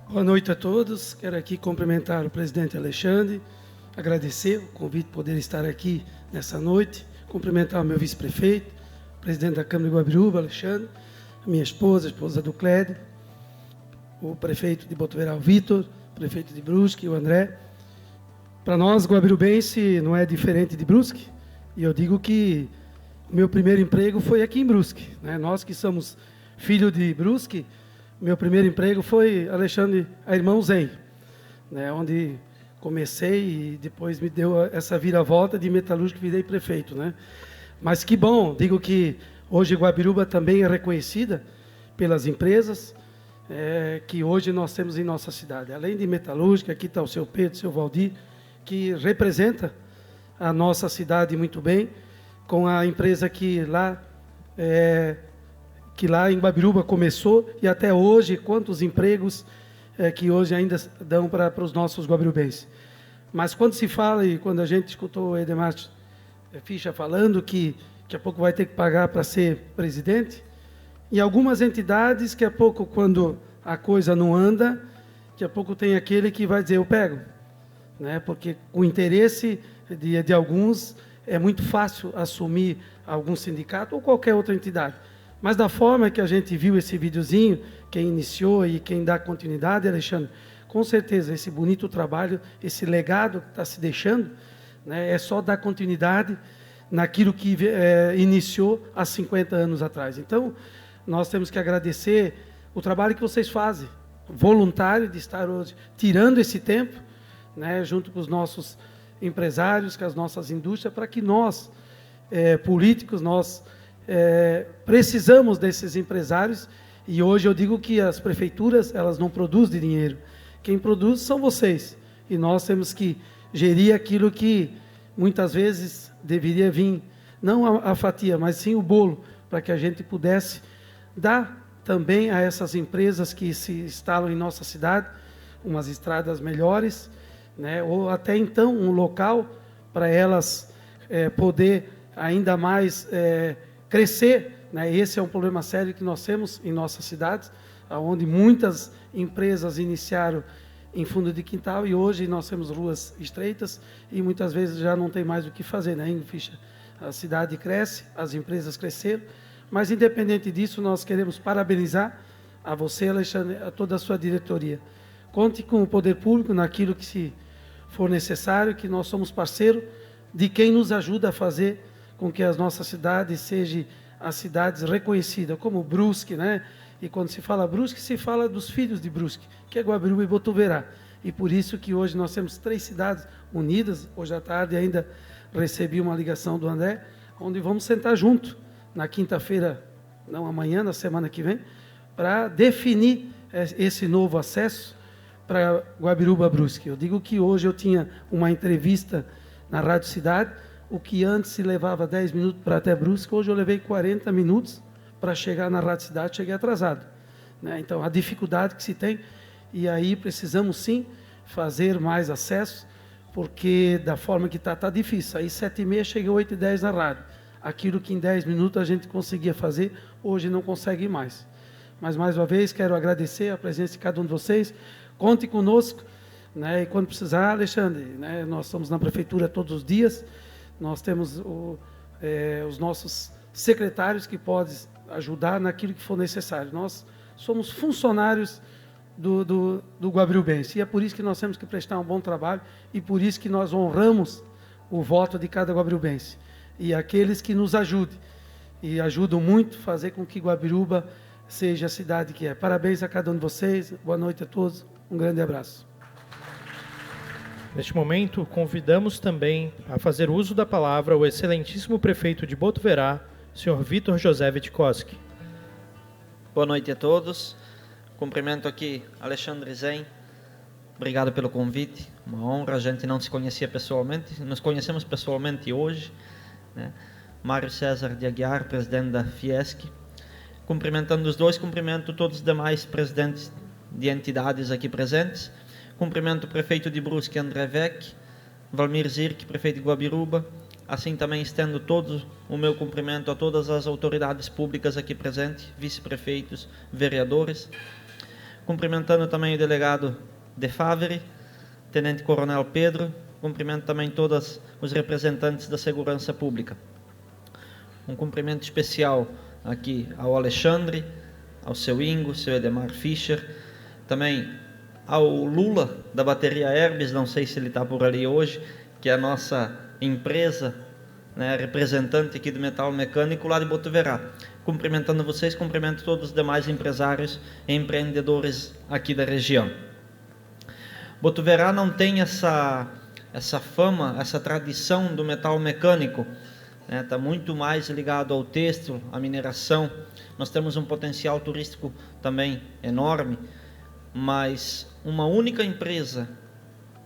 Boa noite a todos. Quero aqui cumprimentar o presidente Alexandre, agradecer o convite de poder estar aqui nessa noite, cumprimentar o meu vice-prefeito, presidente da Câmara de Guabiruba, Alexandre, a minha esposa, a esposa do Clédio, o prefeito de Botuverá, o Vitor, o prefeito de Brusque, o André. Para nós, guabirubense, não é diferente de Brusque, e eu digo que o meu primeiro emprego foi aqui em Brusque, né? Nós que somos filhos de Brusque, meu primeiro emprego foi Alexandre, a irmão Zen, né? Onde comecei e depois me deu essa viravolta de metalúrgico e virei prefeito, né? Mas que bom, digo que hoje Guabiruba também é reconhecida pelas empresas que hoje nós temos em nossa cidade. Além de metalúrgica, aqui está o seu Pedro, o seu Valdir, que representa a nossa cidade muito bem, com a empresa que lá em Guabiruba começou, e até hoje, quantos empregos que hoje ainda dão para os nossos guabirubenses. Mas quando se fala, e quando a gente escutou o Edemar Ficha falando que daqui a pouco vai ter que pagar para ser presidente, em algumas entidades, daqui a pouco, quando a coisa não anda, daqui a pouco tem aquele que vai dizer, eu pego, né? Porque o interesse de alguns é muito fácil assumir algum sindicato ou qualquer outra entidade. Mas da forma que a gente viu esse videozinho, quem iniciou e quem dá continuidade, Alexandre, com certeza esse bonito trabalho, esse legado que está se deixando, né, é só dar continuidade naquilo que iniciou há 50 anos atrás. Então, nós temos que agradecer o trabalho que vocês fazem, voluntário de estar hoje tirando esse tempo, né, junto com os nossos empresários, com as nossas indústrias, para que nós, políticos, nós precisamos desses empresários, e hoje eu digo que as prefeituras, elas não produzem dinheiro, quem produz são vocês, e nós temos que gerir aquilo que muitas vezes deveria vir, não a fatia, mas sim o bolo, para que a gente pudesse dar também a essas empresas que se instalam em nossa cidade, umas estradas melhores, né, ou até então um local para elas poder ainda mais crescer, né? Esse é um problema sério que nós temos em nossas cidades, onde muitas empresas iniciaram em fundo de quintal e hoje nós temos ruas estreitas e muitas vezes já não tem mais o que fazer, né, Ficha? A cidade cresce, as empresas cresceram, mas independente disso, nós queremos parabenizar a você, Alexandre, a toda a sua diretoria. Conte com o poder público naquilo que se for necessário, que nós somos parceiro de quem nos ajuda a fazer com que as nossas cidades sejam as cidades reconhecidas, como Brusque, né? E quando se fala Brusque, se fala dos filhos de Brusque, que é Guabiruba e Botuverá. E por isso que hoje nós temos 3 cidades unidas. Hoje à tarde ainda recebi uma ligação do André, onde vamos sentar junto na quinta-feira, não amanhã, na semana que vem, para definir esse novo acesso para Guabiruba Brusque. Eu digo que hoje eu tinha uma entrevista na Rádio Cidade, o que antes se levava 10 minutos para até Brusque, hoje eu levei 40 minutos para chegar na Rádio Cidade, cheguei atrasado, né? Então, a dificuldade que se tem, e aí precisamos sim fazer mais acesso, porque da forma que está difícil. Aí 7h30, cheguei 8h10 na rádio. Aquilo que em 10 minutos a gente conseguia fazer, hoje não consegue mais. Mas, mais uma vez, quero agradecer a presença de cada um de vocês. Conte conosco, né? E quando precisar, Alexandre, né? Nós estamos na prefeitura todos os dias, nós temos os nossos secretários que podem ajudar naquilo que for necessário. Nós somos funcionários do Guabirubense, e é por isso que nós temos que prestar um bom trabalho, e por isso que nós honramos o voto de cada guabirubense. E aqueles que nos ajudem, e ajudam muito a fazer com que Guabiruba seja a cidade que é. Parabéns a cada um de vocês, boa noite a todos, um grande abraço. Neste momento, convidamos também a fazer uso da palavra o excelentíssimo prefeito de Botuverá, senhor Vitor José Witkowski. Boa noite a todos. Cumprimento aqui Alexandre Zen. Obrigado pelo convite. Uma honra. A gente não se conhecia pessoalmente. Nos conhecemos pessoalmente hoje, né? Mário César de Aguiar, presidente da Fiesc. Cumprimentando os dois, cumprimento todos os demais presidentes de entidades aqui presentes. Cumprimento o prefeito de Brusque, André Vec, Valmir Zirk, prefeito de Guabiruba. Assim também estendo todo o meu cumprimento a todas as autoridades públicas aqui presentes, vice-prefeitos, vereadores. Cumprimentando também o delegado de Favre, tenente coronel Pedro. Cumprimento também todos os representantes da segurança pública. Um cumprimento especial aqui ao Alexandre, ao seu Ingo, seu Edemar Fischer, também ao Lula da bateria Herbes, não sei se ele está por ali hoje, que é a nossa empresa, né, representante aqui do metal mecânico lá de Botuverá. Cumprimentando vocês, cumprimento todos os demais empresários e empreendedores aqui da região. Botuverá não tem essa fama, essa tradição do metal mecânico, né? Está muito mais ligado ao têxtil, à mineração. Nós temos um potencial turístico também enorme, mas uma única empresa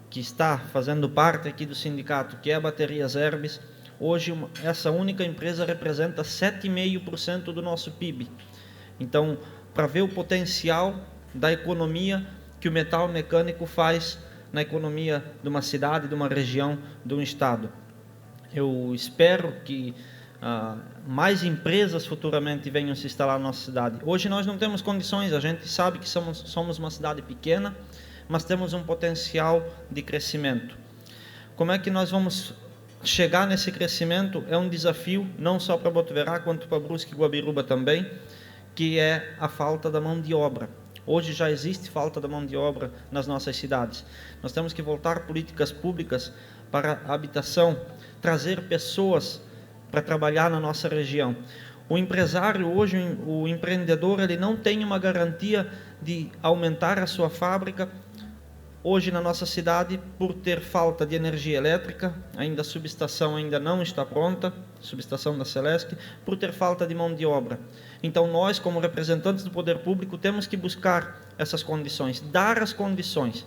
que está fazendo parte aqui do sindicato, que é a Baterias Herbes, hoje essa única empresa representa 7,5% do nosso PIB. Então, para ver o potencial da economia que o metal mecânico faz na economia de uma cidade, de uma região, de um estado. Eu espero que mais empresas futuramente venham se instalar na nossa cidade. Hoje nós não temos condições, a gente sabe que somos uma cidade pequena, mas temos um potencial de crescimento. Como é que nós vamos chegar nesse crescimento? É um desafio, não só para Botuverá, quanto para Brusque e Guabiruba também, que é a falta da mão de obra. Hoje já existe falta da mão de obra nas nossas cidades. Nós temos que voltar políticas públicas para a habitação, trazer pessoas para trabalhar na nossa região. O empresário hoje, o empreendedor, ele não tem uma garantia de aumentar a sua fábrica hoje na nossa cidade por ter falta de energia elétrica, ainda a subestação ainda não está pronta, subestação da Celesc, por ter falta de mão de obra. Então nós, como representantes do poder público, temos que buscar essas condições, dar as condições.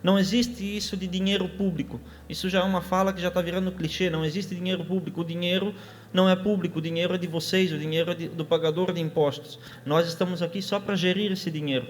Não existe isso de dinheiro público. Isso já é uma fala que já está virando clichê. Não existe dinheiro público. O dinheiro não é público. O dinheiro é de vocês. O dinheiro é do pagador de impostos. Nós estamos aqui só para gerir esse dinheiro.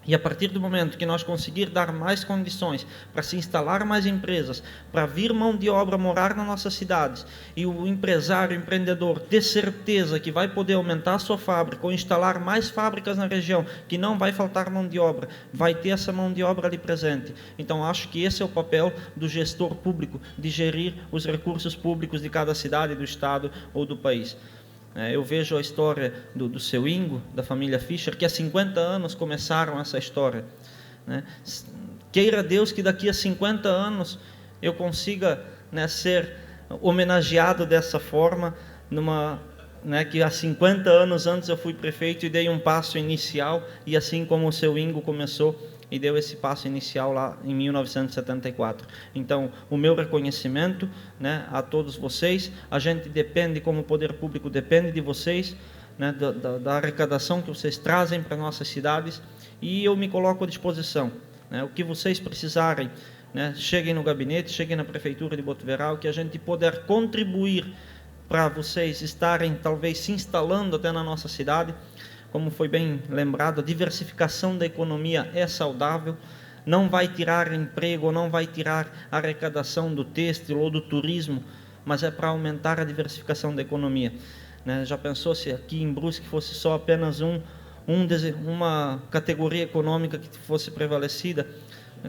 E a partir do momento que nós conseguir dar mais condições para se instalar mais empresas, para vir mão de obra morar nas nossas cidades, e o empresário, o empreendedor ter certeza que vai poder aumentar a sua fábrica ou instalar mais fábricas na região, que não vai faltar mão de obra, vai ter essa mão de obra ali presente. Então, acho que esse é o papel do gestor público, de gerir os recursos públicos de cada cidade, do estado ou do país. Eu vejo a história do seu Ingo, da família Fischer, que há 50 anos começaram essa história. Queira Deus que daqui a 50 anos eu consiga, ser homenageado dessa forma, que há 50 anos antes eu fui prefeito e dei um passo inicial, e assim como o seu Ingo começou e deu esse passo inicial lá em 1974. Então, o meu reconhecimento, a todos vocês. A gente depende, como poder público, depende de vocês, da arrecadação que vocês trazem para nossas cidades, e eu me coloco à disposição. O que vocês precisarem, cheguem no gabinete, cheguem na Prefeitura de Botuverão, que a gente puder contribuir para vocês estarem, talvez, se instalando até na nossa cidade. Como foi bem lembrado, a diversificação da economia é saudável, não vai tirar emprego, não vai tirar a arrecadação do têxtil ou do turismo, mas é para aumentar a diversificação da economia. Já pensou se aqui em Brusque fosse só apenas uma categoria econômica que fosse prevalecida?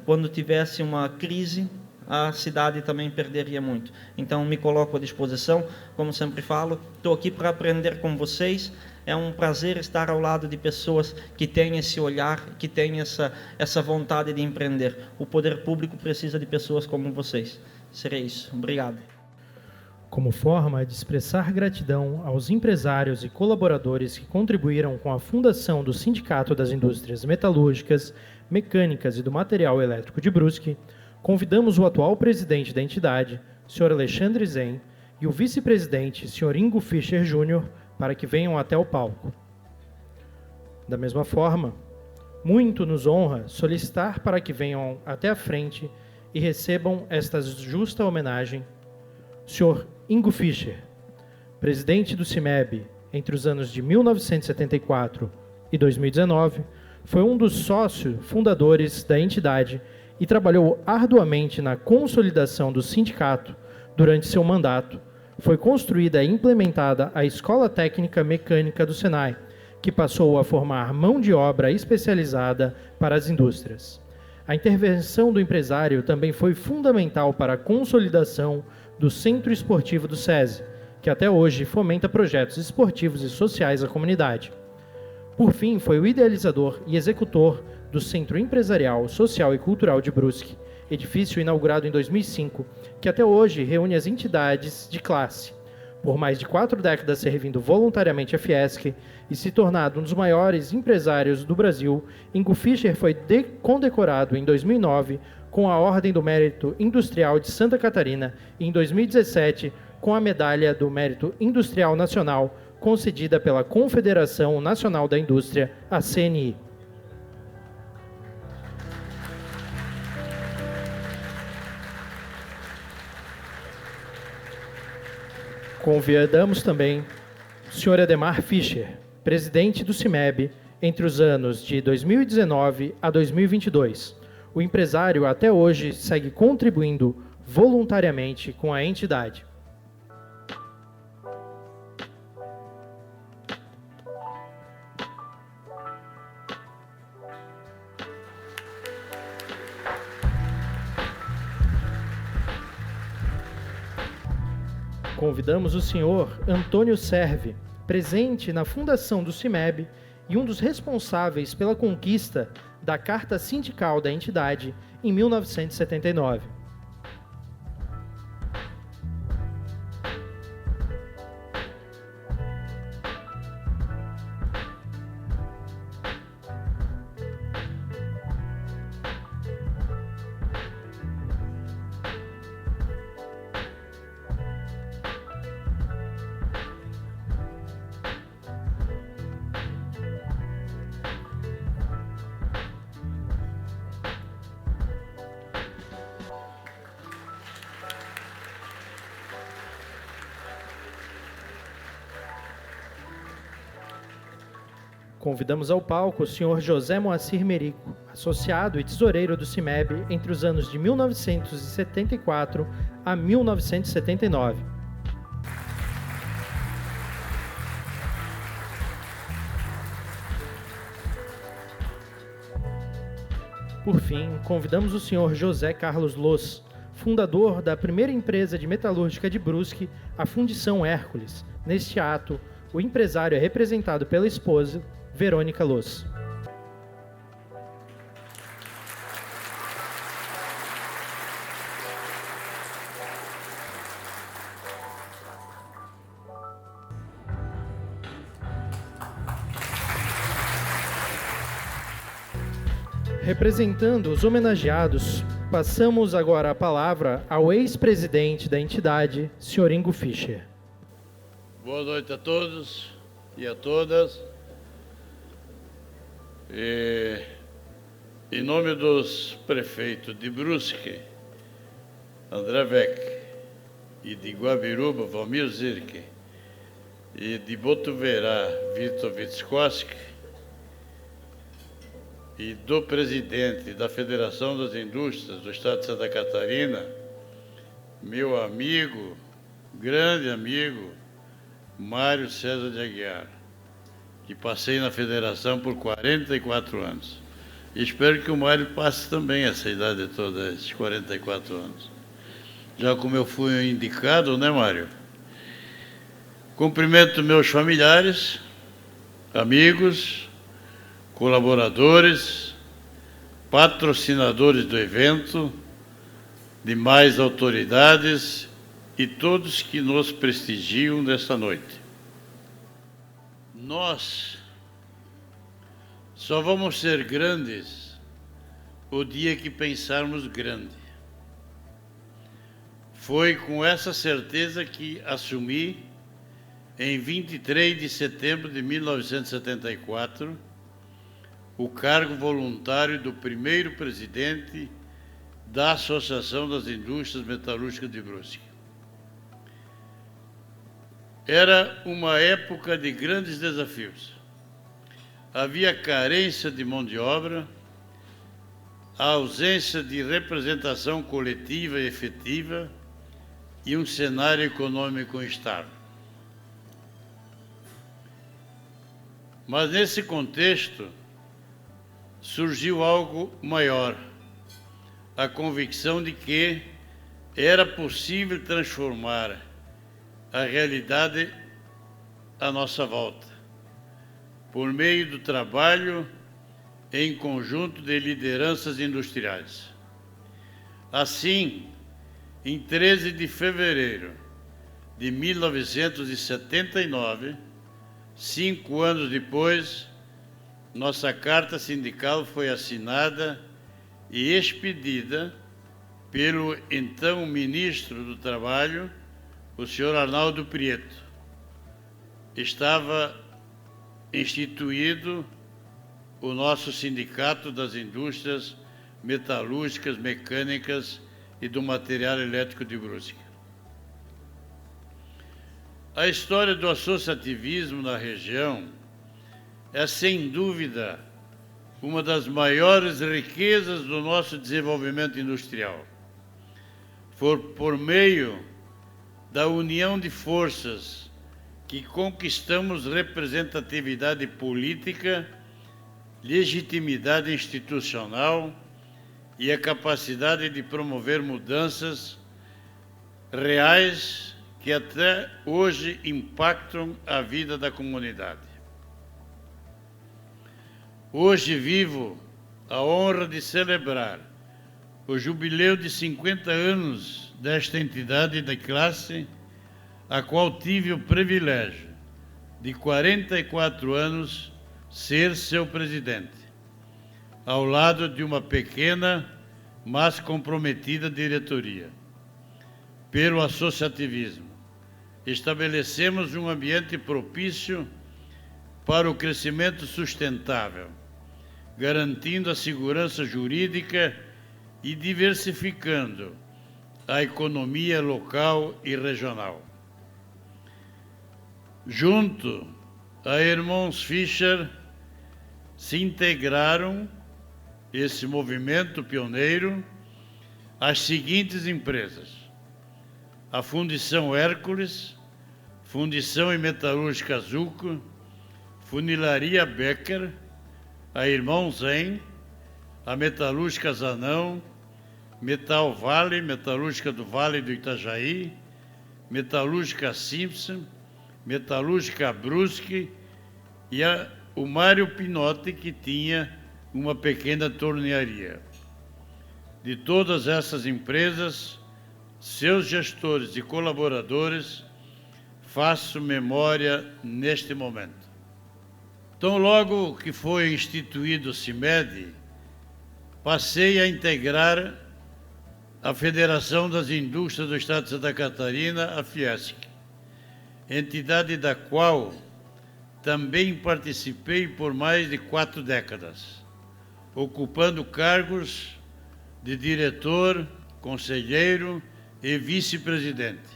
Quando tivesse uma crise, a cidade também perderia muito. Então, me coloco à disposição, como sempre falo, estou aqui para aprender com vocês. É um prazer estar ao lado de pessoas que têm esse olhar, que têm essa vontade de empreender. O poder público precisa de pessoas como vocês. Será isso. Obrigado. Como forma de expressar gratidão aos empresários e colaboradores que contribuíram com a fundação do Sindicato das Indústrias Metalúrgicas, Mecânicas e do Material Elétrico de Brusque, convidamos o atual presidente da entidade, Sr. Alexandre Zen, e o vice-presidente, Sr. Ingo Fischer Jr., para que venham até o palco. Da mesma forma, muito nos honra solicitar para que venham até a frente e recebam esta justa homenagem Sr. Ingo Fischer, presidente do CIMEB entre os anos de 1974 e 2019, foi um dos sócios fundadores da entidade e trabalhou arduamente na consolidação do sindicato durante seu mandato. Foi construída e implementada a Escola Técnica Mecânica do Senai, que passou a formar mão de obra especializada para as indústrias. A intervenção do empresário também foi fundamental para a consolidação do Centro Esportivo do SESI, que até hoje fomenta projetos esportivos e sociais à comunidade. Por fim, foi o idealizador e executor do Centro Empresarial, Social e Cultural de Brusque, edifício inaugurado em 2005, que até hoje reúne as entidades de classe. Por mais de 4 décadas servindo voluntariamente a Fiesc e se tornado um dos maiores empresários do Brasil, Ingo Fischer foi condecorado em 2009 com a Ordem do Mérito Industrial de Santa Catarina e em 2017 com a Medalha do Mérito Industrial Nacional, concedida pela Confederação Nacional da Indústria, a CNI. Convidamos também o Sr. Edemar Fischer, presidente do CIMEB, entre os anos de 2019 a 2022. O empresário até hoje segue contribuindo voluntariamente com a entidade. Convidamos o senhor Antônio Serve, presente na fundação do CIMEB e um dos responsáveis pela conquista da Carta Sindical da entidade em 1979. convidamos ao palco o Sr. José Moacir Merico, associado e tesoureiro do CIMEB entre os anos de 1974 a 1979. Por fim, convidamos o Sr. José Carlos Loss, fundador da primeira empresa de metalúrgica de Brusque, a Fundição Hércules. Neste ato, o empresário é representado pela esposa, Verônica Loss. Representando os homenageados, passamos agora a palavra ao ex-presidente da entidade, Sr. Ingo Fischer. Boa noite a todos e a todas. Em nome dos prefeitos de Brusque, André Weck, e de Guabiruba, Valmir Zirke, e de Botuverá, Vitor Witzkowski, e do presidente da Federação das Indústrias do Estado de Santa Catarina, meu amigo, grande amigo, Mário César de Aguiar, que passei na federação por 44 anos. E espero que o Mário passe também essa idade toda, esses 44 anos. Já como eu fui indicado, né, Mário? Cumprimento meus familiares, amigos, colaboradores, patrocinadores do evento, demais autoridades e todos que nos prestigiam nesta noite. Nós só vamos ser grandes o dia que pensarmos grande. Foi com essa certeza que assumi, em 23 de setembro de 1974, o cargo voluntário do primeiro presidente da Associação das Indústrias Metalúrgicas de Brusque. Era uma época de grandes desafios. Havia carência de mão de obra, a ausência de representação coletiva e efetiva e um cenário econômico instável. Mas nesse contexto, surgiu algo maior, a convicção de que era possível transformar a realidade à nossa volta, por meio do trabalho em conjunto de lideranças industriais. Assim, em 13 de fevereiro de 1979, 5 anos depois, nossa carta sindical foi assinada e expedida pelo então ministro do Trabalho, o senhor Arnaldo Prieto. Estava instituído o nosso Sindicato das Indústrias Metalúrgicas, Mecânicas e do Material Elétrico de Brusque. A história do associativismo na região é, sem dúvida, uma das maiores riquezas do nosso desenvolvimento industrial. Por meio da união de forças que conquistamos representatividade política, legitimidade institucional e a capacidade de promover mudanças reais que até hoje impactam a vida da comunidade. Hoje vivo a honra de celebrar o jubileu de 50 anos desta entidade de classe, a qual tive o privilégio de 44 anos ser seu presidente, ao lado de uma pequena, mas comprometida diretoria. Pelo associativismo, estabelecemos um ambiente propício para o crescimento sustentável, garantindo a segurança jurídica e diversificando a economia local e regional. Junto a irmãos Fischer, se integraram esse movimento pioneiro as seguintes empresas: a Fundição Hércules, Fundição e Metalúrgica Zuco, Funilaria Becker, a Irmão Zen, a Metalúrgica Zanão, Metal Vale, Metalúrgica do Vale do Itajaí, Metalúrgica Simpson, Metalúrgica Brusque e o Mário Pinotti, que tinha uma pequena tornearia. De todas essas empresas, seus gestores e colaboradores, faço memória neste momento. Então, logo que foi instituído o CIMED, passei a integrar a Federação das Indústrias do Estado de Santa Catarina, a Fiesc, entidade da qual também participei por mais de 4 décadas, ocupando cargos de diretor, conselheiro e vice-presidente.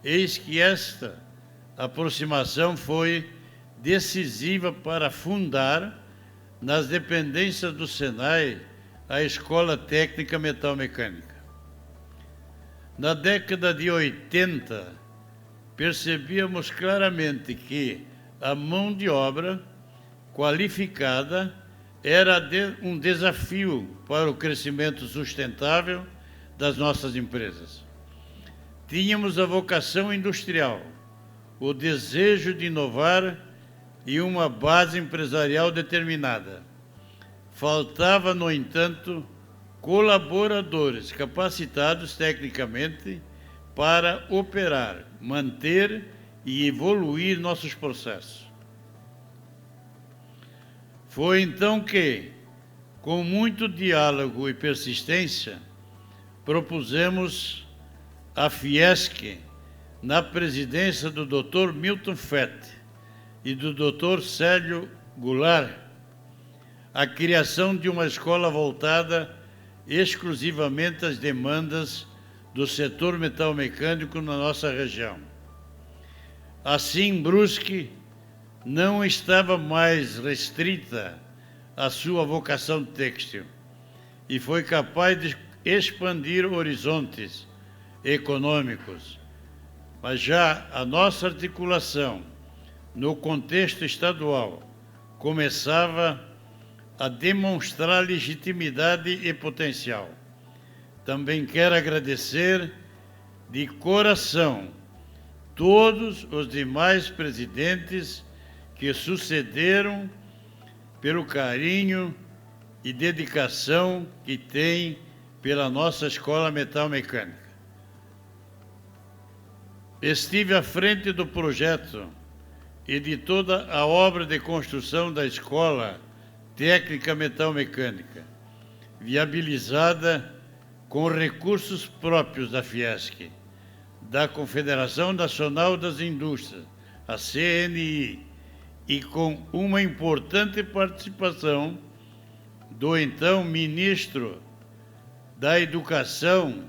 Eis que esta aproximação foi decisiva para fundar, nas dependências do Senai, a Escola Técnica Metalmecânica. Na década de 80, percebíamos claramente que a mão de obra qualificada era um desafio para o crescimento sustentável das nossas empresas. Tínhamos a vocação industrial, o desejo de inovar e uma base empresarial determinada. Faltava, no entanto, colaboradores capacitados tecnicamente para operar, manter e evoluir nossos processos. Foi então que, com muito diálogo e persistência, propusemos a Fiesc, na presidência do Dr. Milton Fett e do Dr. Célio Goulart, a criação de uma escola voltada exclusivamente às demandas do setor metalmecânico na nossa região. Assim, Brusque não estava mais restrita à sua vocação têxtil e foi capaz de expandir horizontes econômicos, mas já a nossa articulação no contexto estadual começava a demonstrar legitimidade e potencial. Também quero agradecer de coração todos os demais presidentes que sucederam pelo carinho e dedicação que têm pela nossa Escola Metalmecânica. Estive à frente do projeto e de toda a obra de construção da Escola Técnica Metalmecânica, viabilizada com recursos próprios da Fiesc, da Confederação Nacional das Indústrias, a CNI, e com uma importante participação do então ministro da Educação,